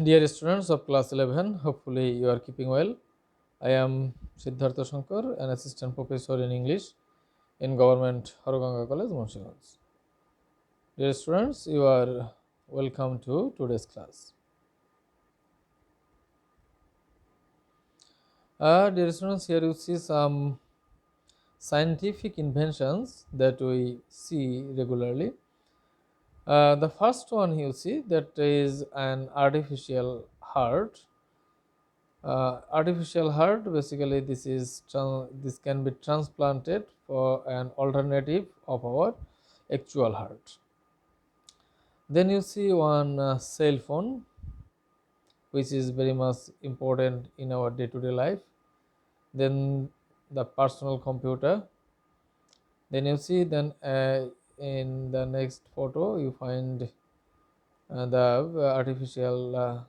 Dear students of class 11, hopefully you are keeping well. I am Siddhartha Shankar, an assistant professor in English in Government Haroganga College, Munshiganj. Dear students, you are welcome to today's class. Dear students, here you see some scientific inventions that we see regularly. The first one you see that is an artificial heart. Artificial heart, basically this can be transplanted for an alternative of our actual heart. Then you see one cell phone, which is very much important in our day-to-day life. Then the personal computer. Then you see in the next photo you find the artificial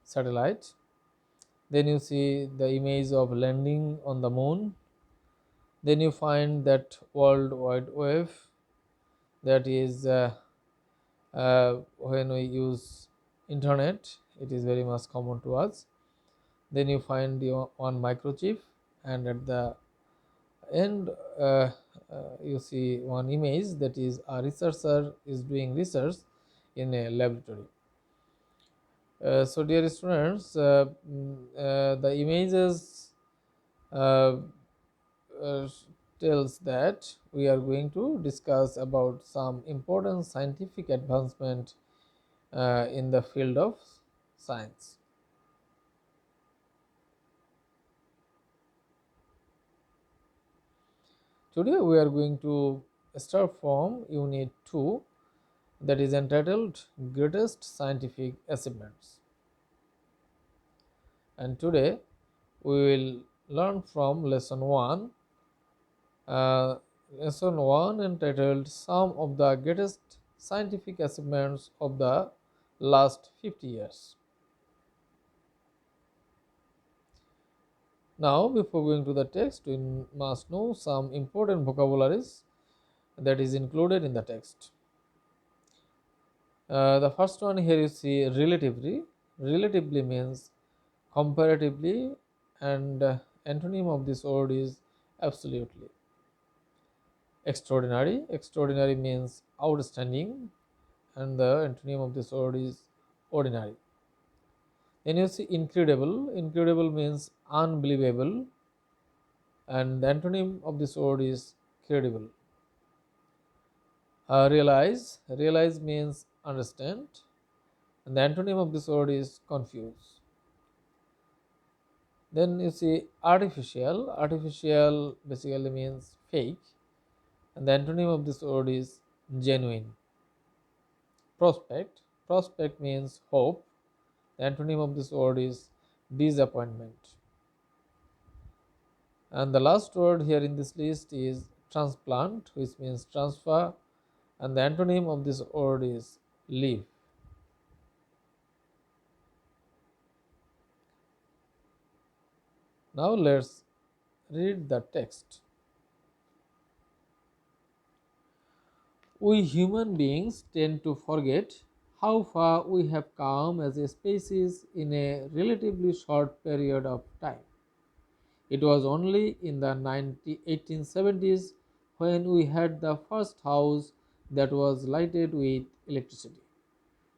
satellite. Then you see the image of landing on the moon. Then you find that world wide web, that is when we use internet, it is very much common to us. Then you find your one microchip, and at the end you see one image, that is a researcher is doing research in a laboratory. So dear students, the images uh, uh, tells that we are going to discuss about some important scientific advancement in the field of science. Today we are going to start from unit 2, that is entitled Greatest Scientific Achievements. And today we will learn from lesson 1. Lesson 1 entitled Some of the Greatest Scientific Achievements of the Last 50 Years. Now, before going to the text, we must know some important vocabularies that is included in the text. The first one here you see relatively. Relatively means comparatively, and antonym of this word is absolutely. Extraordinary. Extraordinary means outstanding, and the antonym of this word is ordinary. Then you see incredible. Incredible means unbelievable, and the antonym of this word is credible. Realize. Realize means understand, and the antonym of this word is confuse. Then you see artificial. Artificial basically means fake, and the antonym of this word is genuine. Prospect. Prospect means hope. The antonym of this word is disappointment. And the last word here in this list is transplant, which means transfer, and the antonym of this word is leave. Now let's read the text. We human beings tend to forget how far we have come as a species in a relatively short period of time. It was only in the 1870s when we had the first house that was lighted with electricity.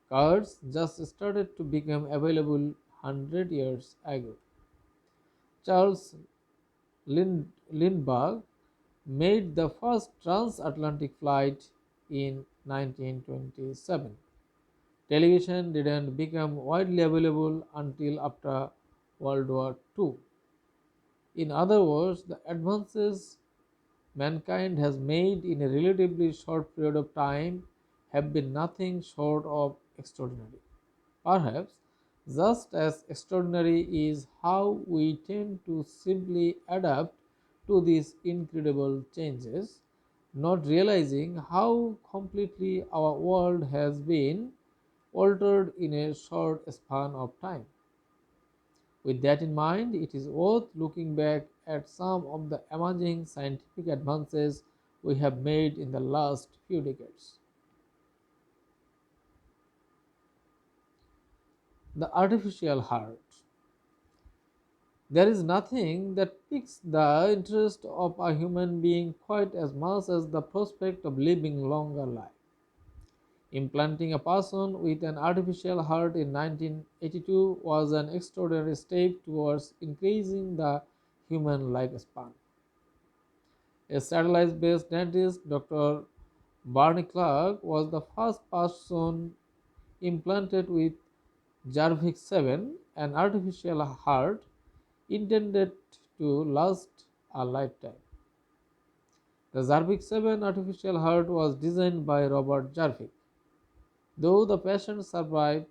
Cars just started to become available 100 years ago. Charles Lindbergh made the first transatlantic flight in 1927. Television didn't become widely available until after World War II. In other words, the advances mankind has made in a relatively short period of time have been nothing short of extraordinary. Perhaps just as extraordinary is how we tend to simply adapt to these incredible changes, not realizing how completely our world has been altered in a short span of time. With that in mind, it is worth looking back at some of the amazing scientific advances we have made in the last few decades. The artificial heart. There is nothing that piques the interest of a human being quite as much as the prospect of living longer life. Implanting a person with an artificial heart in 1982 was an extraordinary step towards increasing the human lifespan. A satellite-based dentist, Dr. Barney Clark, was the first person implanted with Jarvik 7, an artificial heart intended to last a lifetime. The Jarvik 7 artificial heart was designed by Robert Jarvik. Though the patient survived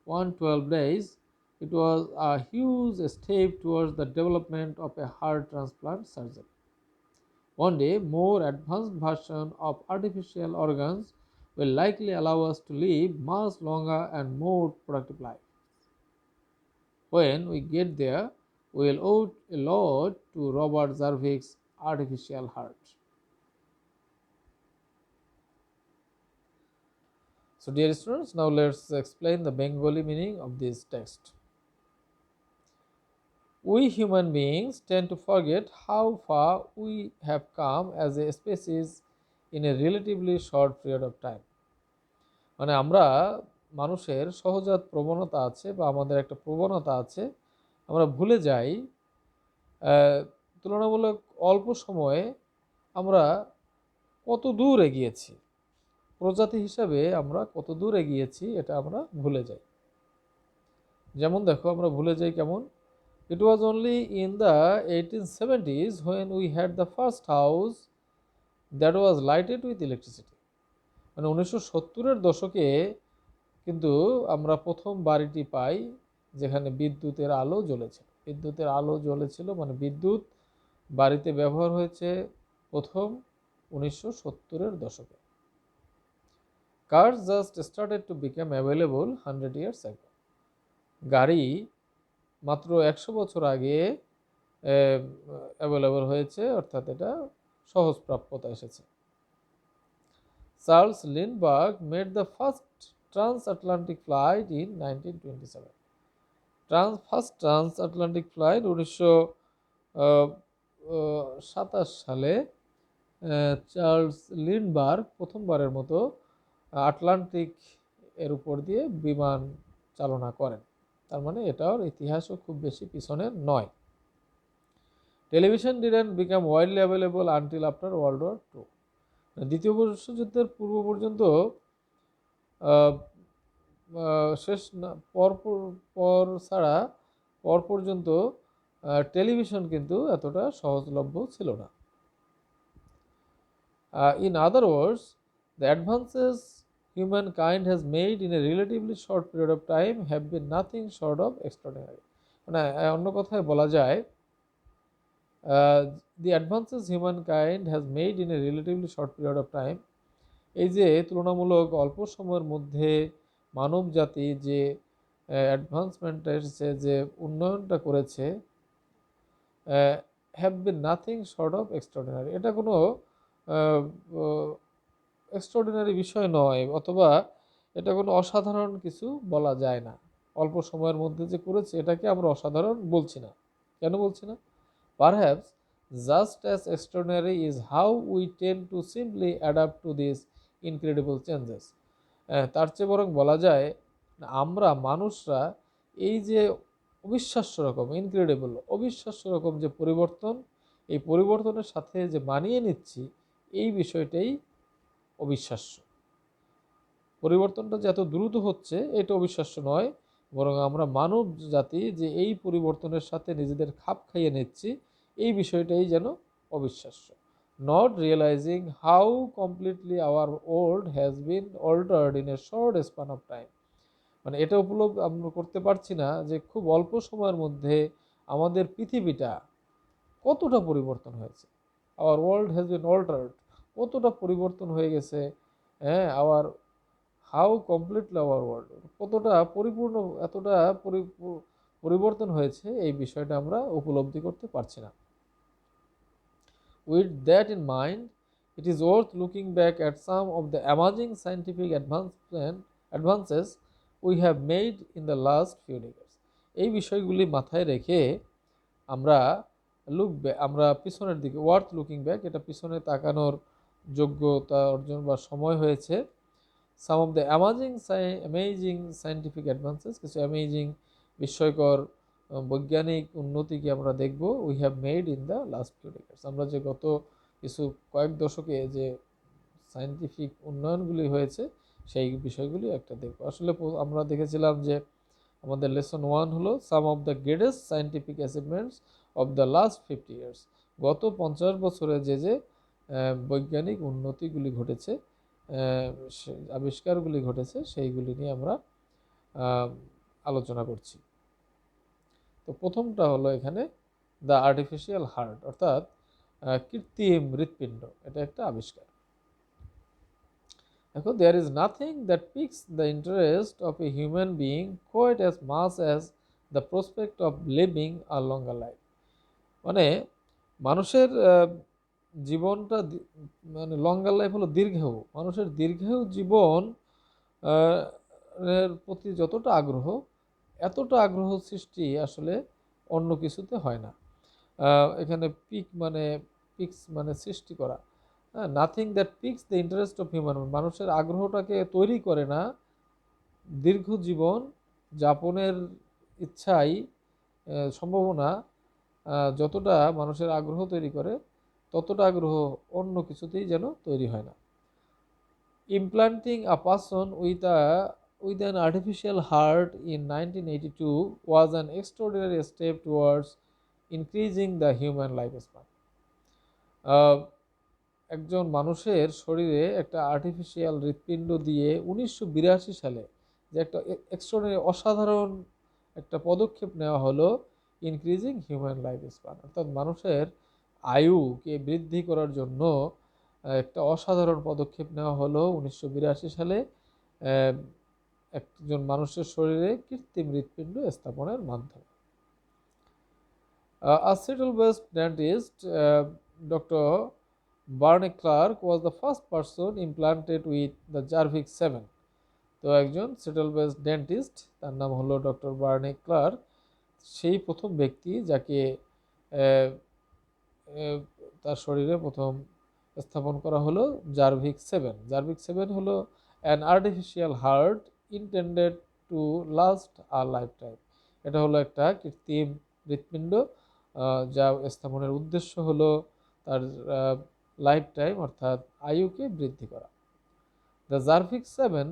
112 days, it was a huge step towards the development of a heart transplant surgery. One day, more advanced versions of artificial organs will likely allow us to live much longer and more productive lives. When we get there, we will owe a lot to Robert Jarvik's artificial heart. So, dear students, now let's explain the Bengali meaning of this text. We human beings tend to forget how far we have come as a species in a relatively short period of time. মানে আমরা মানুষের সহজাত প্রবণতা আছে বা আমাদের একটা প্রবণতা আছে, আমরা ভুলে যাই তুলনামূলক অল্প সময়ে আমরা কত দূর এগিয়েছি, প্রজাতি হিসাবে আমরা কত দূর এগিয়েছি এটা আমরা ভুলে যাই। যেমন দেখো, আমরা ভুলে যাই কেমন, it was only in the 1870s when we had the first house that was lighted with electricity. মানে 1970-এর দশকে কিন্তু আমরা প্রথম বাড়িটি পাই যেখানে বিদ্যুতের আলো জ্বলেছে। বিদ্যুতের আলো জ্বলেছিল মানে বিদ্যুৎ বাড়িতে ব্যবহার হয়েছে প্রথম 1970-এর দশকে। Cars just started to become available 100 years ago. গাড়ি মাত্র 100 বছর আগে অ্যাভেলেবল হয়েছে, অর্থাৎ এটা সহজপ্রাপ্যতা এসেছে। Charles Lindbergh made the first transatlantic flight in 1927. First transatlantic flight 1927 সালে চার্লস লিন্ডবার্গ প্রথমবারের মতো আটলান্টিক এর উপর দিয়ে বিমান চালনা করেন। তার মানে এটার ইতিহাসও খুব বেশি পিছনের নয়। Television didn't become widely available until after World War two. দ্বিতীয় বিশ্বযুদ্ধের পূর্ব পর্যন্ত শেষ পর ছাড়া পর পর্যন্ত টেলিভিশন কিন্তু এতটা সহজলভ্য ছিল না। In other words, the advances humankind has made in a relatively short period of time have been nothing short of extraordinary. মানে অন্য কথায় বলা যায়, the advances humankind has made in a relatively short period of time, এই যে তুলনামূলক অল্প সময়ের মধ্যে মানব জাতি যে অ্যাডভান্সমেন্ট এসেছে, যে উন্নয়নটা করেছে, have been nothing short of extraordinary. এটা কোনো এক্সট্রাঅর্ডিনারি বিষয় নয়, অথবা এটা কোনো অসাধারণ কিছু বলা যায় না। অল্প সময়ের মধ্যে যে করেছে এটাকে আমরা অসাধারণ বলছি না। কেন বলছি না? Perhaps just as extraordinary is how we tend two simply adapt to this incredible changes. তার চেয়ে বরং বলা যায় আমরা মানুষরা এই যে অবিশ্বাস্য রকম, ইনক্রেডিবল, অবিশ্বাস্য রকম যে পরিবর্তন, এই পরিবর্তনের সাথে যে মানিয়ে নিচ্ছি, এই বিষয়টাই অবিশ্বাস্য। পরিবর্তনটা যে এত দ্রুত হচ্ছে এটা অবিশ্বাস্য নয়, বরং আমরা মানব জাতি যে এই পরিবর্তনের সাথে নিজেদের খাপ খাইয়ে নিচ্ছি, এই বিষয়টাই যেন অবিশ্বাস্য। Not realizing how completely our world has been altered in a short span of time. মানে এটা উপলব্ধি আমরা করতে পারছি না যে খুব অল্প সময়ের মধ্যে আমাদের পৃথিবীটা কতটা পরিবর্তন হয়েছে। Our world has been altered, কতটা পরিবর্তন হয়ে গেছে। our how completely our world, কতটা পরিপূর্ণ, এতটা পরিবর্তন হয়েছে, এই বিষয়টা আমরা উপলব্ধি করতে পারছি না। With that in mind, it is worth looking back at some of the emerging scientific advances we have made in the last few decades. এই বিষয়গুলি মাথায় রেখে আমরা আমরা পিছনের দিকে, ওয়ার্থ লুকিং ব্যাক, এটা পিছনে তাকানোর যোগ্যতা অর্জন বা সময় হয়েছে। Some of the amazing scientific advances, কিছু অ্যামেজিং বিস্ময়কর বৈজ্ঞানিক উন্নতিকে আমরা দেখব we have made in the last few decades. আমরা যে গত কয়েক দশকে যে সায়েন্টিফিক উন্নয়নগুলি হয়েছে সেই বিষয়গুলি একটা দেখব। আসলে আমরা দেখেছিলাম যে আমাদের লেসন 1 হলো some of the greatest scientific achievements of the last 50 years. গত 50 বছরে যে বৈজ্ঞানিক উন্নতিগুলি ঘটেছে, আবিষ্কারগুলি ঘটেছে, সেইগুলি নিয়ে আমরা আলোচনা করছি। তো প্রথমটা হলো এখানে দ্য আর্টিফিশিয়াল হার্ট, অর্থাৎ কৃত্রিম হৃৎপিণ্ড। এটা একটা আবিষ্কার। দেখো, there is nothing that piques the interest of a human being quite as much as the prospect of living a longer life. মানে মানুষের জীবনটা, মানে লঙ্গার লাইফ হলো দীর্ঘায়ু। মানুষের দীর্ঘায়ু জীবন এর প্রতি যতটা আগ্রহ, এতটা আগ্রহ সৃষ্টি আসলে অন্য কিছুতে হয় না। এখানে পিক্স মানে সৃষ্টি করা। Nothing that pix the interest of human, মানুষের আগ্রহটাকে তৈরি করে না দীর্ঘ জীবন যাপনের ইচ্ছাই, সম্ভাবনা যতটা মানুষের আগ্রহ তৈরি করে, ততটা আগ্রহ অন্য কিছুতেই যেন তৈরি হয় না। Implanting a person with an artificial heart in 1982 was an extraordinary step towards increasing the human lifespan. একজন মানুষের শরীরে একটা আর্টিফিশিয়াল হৃৎপিণ্ড দিয়ে 1982 সালে যে একটা এক্সট্রাঅর্ডিনারি, অসাধারণ একটা পদক্ষেপ নেওয়া হলো ইনক্রিজিং হিউম্যান লাইফ স্পান, অর্থাৎ মানুষের আয়ুকে বৃদ্ধি করার জন্য একটা অসাধারণ পদক্ষেপ নেওয়া হলো 1982 সালে একজন মানুষের শরীরে কৃত্রিম হৃৎপিণ্ড স্থাপনের মাধ্যমে। A settle-based dentist, Dr. Barney Clark was the first person implanted with the Jarvik 7. তো একজন সেটেল-বেসড ডেন্টিস্ট, তার নাম হলো ডক্টর বার্নি ক্লার্ক, সেই প্রথম ব্যক্তি যাকে তার শরীরে প্রথম স্থাপন করা হলো জার্ভিক 7। জার্ভিক 7 হলো an artificial heart intended to last a life time. এটা হলো একটা কৃত্রিম হৃৎপিণ্ড যা স্থাপনের উদ্দেশ্য হলো তার লাইফ টাইম, অর্থাৎ আয়ুকে বৃদ্ধি করা। The Jarvik 7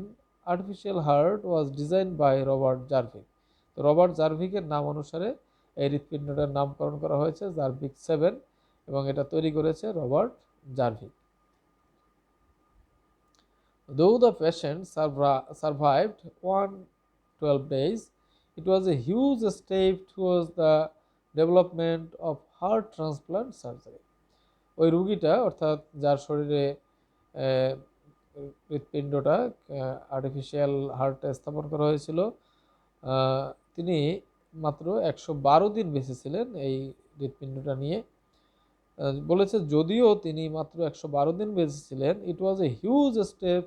artificial heart was design by Robert Jarvik. তো রবার্ট জার্ভিকের নাম অনুসারে এই হৃৎপিণ্ডটার নামকরণ করা হয়েছে জার্ভিক 7, এবং এটা তৈরি করেছে Robert Jarvik. Though the patient survived 112 days, it was a huge step towards the development of heart transplant surgery. ওই রুগীটা, অর্থাৎ যার শরীরে হৃৎপিণ্ডটা আর্টিফিশিয়াল হার্টে স্থাপন করা হয়েছিল, তিনি মাত্র 112 দিন বেঁচে ছিলেন এই হৃৎপিণ্ডটা নিয়ে। বলেছে যদিও তিনি মাত্র 112 দিন বেঁচে ছিলেন, it was a huge step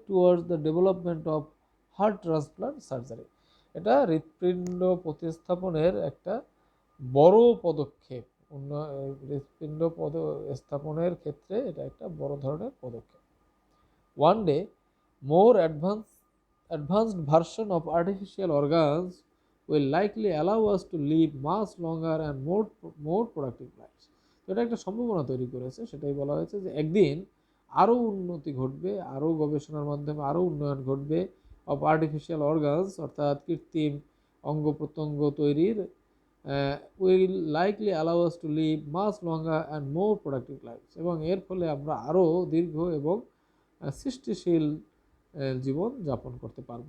towards the development of heart transplant surgery. এটা হৃৎপিণ্ড প্রতিস্থাপনের একটা বড় পদক্ষেপ। হৃৎপিণ্ড স্থাপনের ক্ষেত্রে এটা একটা বড় ধরনের পদক্ষেপ। One day more advanced version of artificial organs will likely allow us to live much longer and more productive lives. তো এটা একটা সম্ভাবনা তৈরি করেছে, সেটাই বলা হয়েছে যে একদিন আরও উন্নতি ঘটবে, আরও গবেষণার মাধ্যমে আরও উন্নয়ন ঘটবে অফ আর্টিফিশিয়াল অর্গানস, অর্থাৎ কৃত্রিম অঙ্গ প্রত্যঙ্গ তৈরির, will likely allow us to live much longer and more productive lives, এবং এর ফলে আমরা আরও দীর্ঘ এবং সৃষ্টিশীল জীবন যাপন করতে পারব।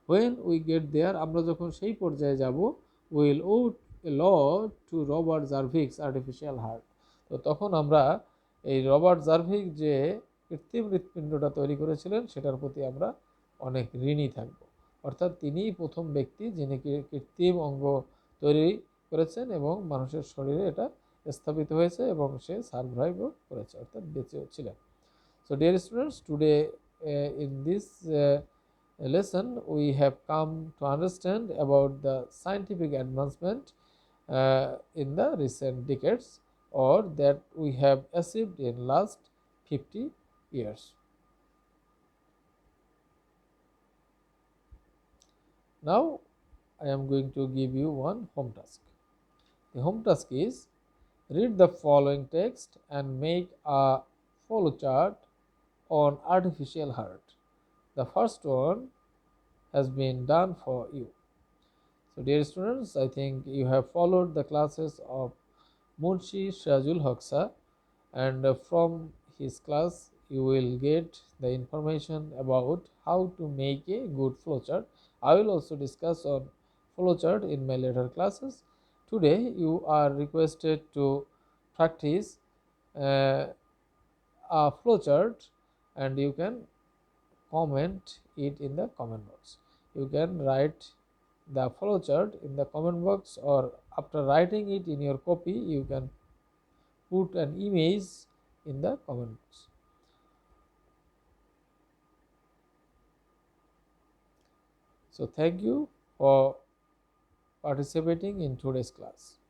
When we get there, আমরা যখন সেই পর্যায়ে যাব, will owe a lot to Robert Jarvik's artificial heart. তো তখন আমরা এই রবার্ট জার্ভিক যে কৃত্রিম হৃৎপিণ্ডটা তৈরি করেছিলেন সেটার প্রতি আমরা অনেক ঋণী থাকব। অর্থাৎ তিনিই প্রথম ব্যক্তি যিনি কৃত্রিম অঙ্গ তৈরি করেছেন এবং মানুষের শরীরে এটা স্থাপিত হয়েছে এবং সে সারভাইভও করেছে, অর্থাৎ বেঁচেও ছিলেন। So dear students, today in this lesson we have come to understand about the scientific advancement in the recent decades, or that we have achieved in last 50 years. Now I am going to give you one home task. The home task is read the following text and make a flowchart on artificial heart. The first one has been done for you. So dear students, I think you have followed the classes of Munshi Shazul Hoxha, and from his class you will get the information about how to make a good flowchart. I will also discuss on flowchart in my later classes. Today you are requested to practice uh, a flowchart, and you can comment it in the comment box. You can write the flowchart in the comment box, or after writing it in your copy you can put an image in the comment box. So thank you for participating in today's class.